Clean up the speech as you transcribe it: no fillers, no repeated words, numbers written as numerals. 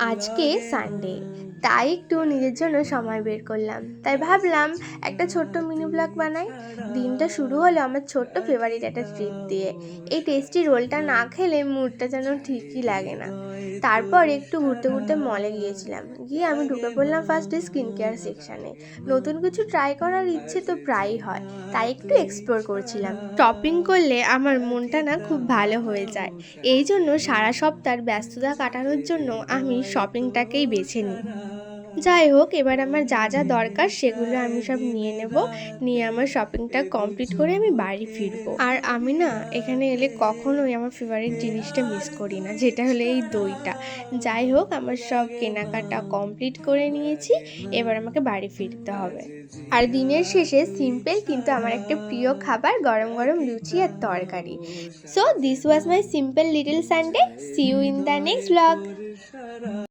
আজকে সানডে, তাই একটু নিজের জন্য সময় বের করলাম। তাই ভাবলাম একটা ছোট্ট মিনি ব্লগ বানাই। দিনটা শুরু হলো আমার ছোট্ট ফেভারিট একটা ট্রিপ দিয়ে। এই টেস্টি রোলটা না খেলে মুডটা যেন ঠিকই লাগে না। তারপর একটু ঘুরতে ঘুরতে মলে গিয়েছিলাম। গিয়ে আমি ঢুকে পড়লাম ফার্স্টে স্কিন কেয়ার সেকশানে। নতুন কিছু ট্রাই করার ইচ্ছে তো প্রায়ই হয়, তাই একটু এক্সপ্লোর করছিলাম। শপিং করলে আমার মনটা না খুব ভালো হয়ে যায়। এই জন্য সারা সপ্তাহের ব্যস্ততা কাটানোর জন্য আমি শপিংটাকেই বেছে নিই। যাই হোক, এবার আমার যা যা দরকার সেগুলো আমি সব নিয়ে নেব। নিয়ে আমার শপিংটা কমপ্লিট করে আমি বাড়ি ফিরবো। আর আমি না এখানে এলে কখনোই আমার ফেভারিট জিনিসটা মিস করি না, যেটা হলো এই দইটা। যাই হোক, আমার সব কেনাকাটা কমপ্লিট করে নিয়েছি। এবার আমাকে বাড়ি ফিরতে হবে। আর দিনের শেষে সিম্পল কিন্তু আমার একটা প্রিয় খাবার, গরম গরম লুচি আর তরকারি। So this was my simple little Sunday. See you in the next blog.